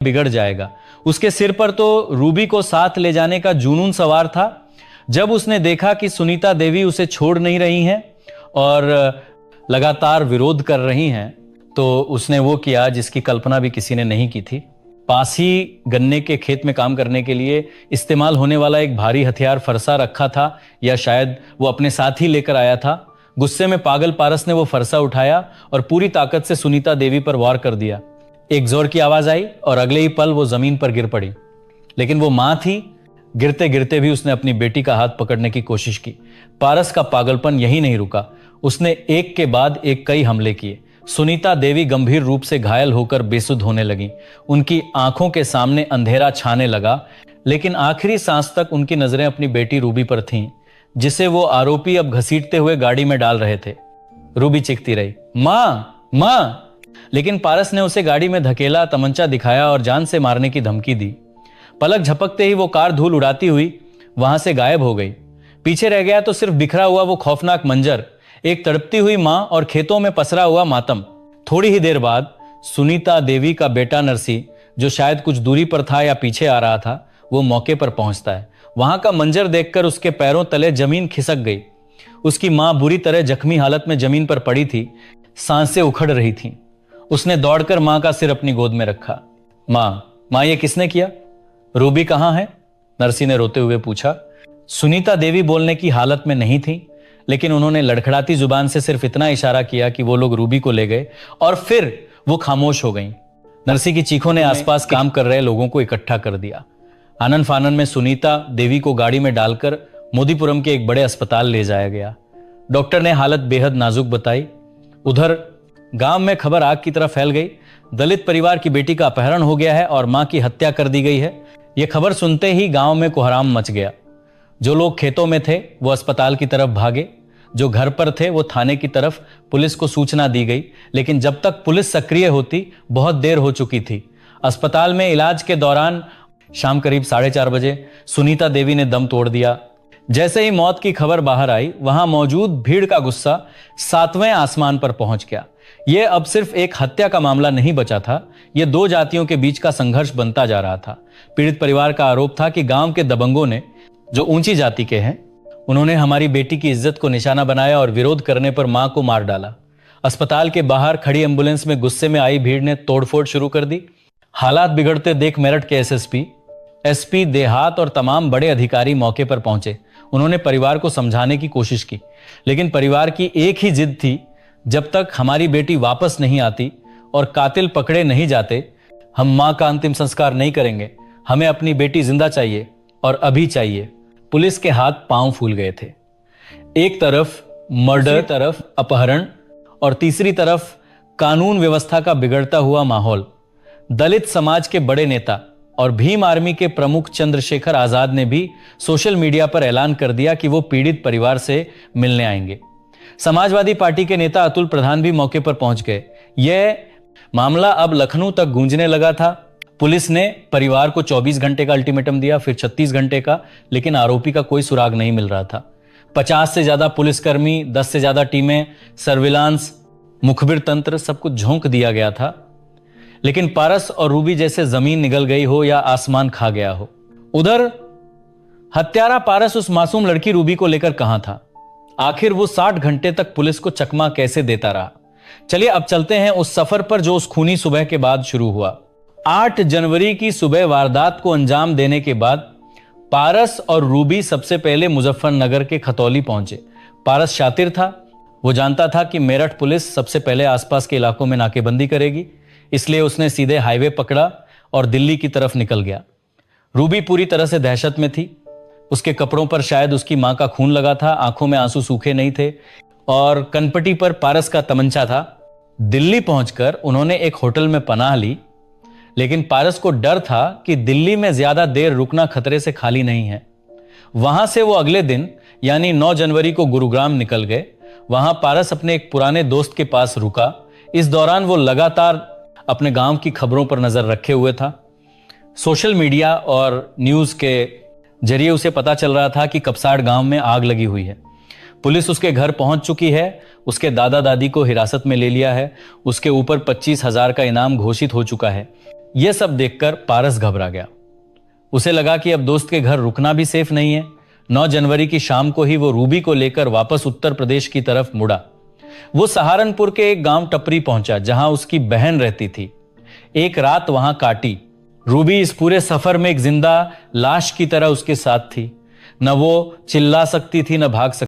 बिगड़ जाएगा। उसके सिर पर तो रूबी को साथ ले जाने का जुनून सवार था। जब उसने देखा कि सुनीता देवी उसे छोड़ नहीं रही हैं और लगातार विरोध कर रही हैं, तो उसने वो किया जिसकी कल्पना भी किसी ने नहीं की थी। पास ही गन्ने के खेत में काम करने के लिए इस्तेमाल होने वाला एक भारी हथियार फरसा रखा था, या शायद वो अपने साथ ही लेकर आया था। गुस्से में पागल पारस ने वो फरसा उठाया और पूरी ताकत से सुनीता देवी पर वार कर दिया। एक जोर की आवाज आई और अगले ही पल वो जमीन पर गिर पड़ी। लेकिन वो मां थी, गिरते गिरते भी उसने अपनी बेटी का हाथ पकड़ने की कोशिश की। पारस का पागलपन यही नहीं रुका, उसने एक के बाद एक कई हमले किए। सुनीता देवी गंभीर रूप से घायल होकर बेसुध होने लगी। उनकी आंखों के सामने अंधेरा छाने लगा, लेकिन आखिरी सांस तक उनकी नजरें अपनी बेटी रूबी पर थीं, जिसे वो आरोपी अब घसीटते हुए गाड़ी में डाल रहे थे। रूबी चीखती रही, मां मां, लेकिन पारस ने उसे गाड़ी में धकेला, तमंचा दिखाया और जान से मारने की धमकी दी। पलक झपकते ही वो कार धूल उड़ाती हुई वहां से गायब हो गई। पीछे रह गया तो सिर्फ बिखरा हुआ वो खौफनाक मंजर, एक तड़पती हुई मां और खेतों में पसरा हुआ मातम। थोड़ी ही देर बाद सुनीता देवी का बेटा नरसी, जो शायद कुछ दूरी पर था या पीछे आ रहा था, वो मौके पर पहुंचता है। वहां का मंजर देखकर उसके पैरों तले जमीन खिसक गई। उसकी मां बुरी तरह जख्मी हालत में जमीन पर पड़ी थी, सांसें उखड़ रही थीं। उसने दौड़कर मां का सिर अपनी गोद में रखा। मां, ये किसने किया? रूबी कहां है? नरसी ने रोते हुए पूछा। सुनीता देवी बोलने की हालत में नहीं थी, लेकिन उन्होंने लड़खड़ाती जुबान से सिर्फ इतना इशारा किया कि वो लोग रूबी को ले गए, और फिर वो खामोश हो गईं। नरसी की चीखों ने आसपास काम कर रहे लोगों को इकट्ठा कर दिया। आनन फानन में सुनीता देवी को गाड़ी में डालकर मोदीपुरम के एक बड़े अस्पताल ले जाया गया। डॉक्टर ने हालत बेहद नाजुक बताई। उधर गांव में खबर आग की तरह फैल गई। दलित परिवार की बेटी का अपहरण हो गया है और मां की हत्या कर दी गई है। यह खबर सुनते ही गांव में कोहराम मच गया। जो लोग खेतों में थे वो अस्पताल की तरफ भागे, जो घर पर थे वो थाने की तरफ। पुलिस को सूचना दी गई, लेकिन जब तक पुलिस सक्रिय होती बहुत देर हो चुकी थी। अस्पताल में इलाज के दौरान शाम करीब 4:30 बजे सुनीता देवी ने दम तोड़ दिया। जैसे ही मौत की खबर बाहर आई, वहां मौजूद भीड़ का गुस्सा 7वें आसमान पर पहुंच गया। यह अब सिर्फ एक हत्या का मामला नहीं बचा था, यह दो जातियों के बीच का संघर्ष बनता जा रहा था। पीड़ित परिवार का आरोप था कि गांव के दबंगों ने, जो ऊंची जाति के हैं, उन्होंने हमारी बेटी की इज्जत को निशाना बनाया और विरोध करने पर मां को मार डाला। अस्पताल के बाहर खड़ी एम्बुलेंस में गुस्से में आई भीड़ ने तोड़फोड़ शुरू कर दी। हालात बिगड़ते देख मेरठ के एसपी देहात और तमाम बड़े अधिकारी मौके पर पहुंचे। उन्होंने परिवार को समझाने की कोशिश की, लेकिन परिवार की एक ही जिद थी, जब तक हमारी बेटी वापस नहीं आती और कातिल पकड़े नहीं जाते, हम मां का अंतिम संस्कार नहीं करेंगे। हमें अपनी बेटी जिंदा चाहिए और अभी चाहिए। पुलिस के हाथ पांव फूल गए थे। एक तरफ मर्डर, तरफ अपहरण और तीसरी तरफ कानून व्यवस्था का बिगड़ता हुआ माहौल। दलित समाज के बड़े नेता और भीम आर्मी के प्रमुख चंद्रशेखर आजाद ने भी सोशल मीडिया पर ऐलान कर दिया कि वो पीड़ित परिवार से मिलने आएंगे। समाजवादी पार्टी के नेता अतुल प्रधान भी मौके पर पहुंच गए। यह मामला अब लखनऊ तक गूंजने लगा था। पुलिस ने परिवार को 24 घंटे का अल्टीमेटम दिया, फिर 36 घंटे का, लेकिन आरोपी का कोई सुराग नहीं मिल रहा था। 50 से ज्यादा पुलिसकर्मी, 10 से ज्यादा टीमें, सर्विलांस, मुखबिर तंत्र, सब कुछ झोंक दिया गया था, लेकिन पारस और रूबी जैसे जमीन निगल गई हो या आसमान खा गया हो। उधर हत्यारा पारस उस मासूम लड़की रूबी को लेकर कहां था? आखिर वो 60 घंटे तक पुलिस को चकमा कैसे देता रहा? चलिए अब चलते हैं उस सफर पर जो उस खूनी सुबह के बाद शुरू हुआ। 8 जनवरी की सुबह वारदात को अंजाम देने के बाद पारस और रूबी सबसे पहले मुजफ्फरनगर के खतौली पहुंचे। पारस शातिर था, वो जानता था कि मेरठ पुलिस सबसे पहले आसपास के इलाकों में नाकेबंदी करेगी, इसलिए उसने सीधे हाईवे पकड़ा और दिल्ली की तरफ निकल गया। रूबी पूरी तरह से दहशत में थी। उसके कपड़ों पर शायद उसकी मां का खून लगा था, आंखों में आंसू सूखे नहीं थे और कनपटी पर पारस का तमंचा था। दिल्ली पहुंचकर उन्होंने एक होटल में पनाह ली, लेकिन पारस को डर था कि दिल्ली में ज्यादा देर रुकना खतरे से खाली नहीं है। वहां से वो अगले दिन यानी 9 जनवरी को गुरुग्राम निकल गए। वहां पारस अपने एक पुराने दोस्त के पास रुका। इस दौरान वो लगातार अपने गांव की खबरों पर नजर रखे हुए था। सोशल मीडिया और न्यूज के जरिए उसे पता चल रहा था कि कपसाड़ गांव में आग लगी हुई है। पुलिस उसके घर पहुंच चुकी है, उसके दादा दादी को हिरासत में ले लिया है, उसके ऊपर 25,000 का इनाम घोषित हो चुका है। यह सब देखकर पारस घबरा गया। उसे लगा कि अब दोस्त के घर रुकना भी सेफ नहीं है। 9 जनवरी की शाम को ही वो रूबी को लेकर वापस उत्तर प्रदेश की तरफ मुड़ा। वो सहारनपुर के एक गांव टपरी पहुंचा जहां उसकी बहन रहती थी। एक रात वहां काटी। रूबी इस पूरे सफर में एक जिंदा लाश की तरह उसके साथ थी। न वो चिल्ला सकती थी, न भाग सकती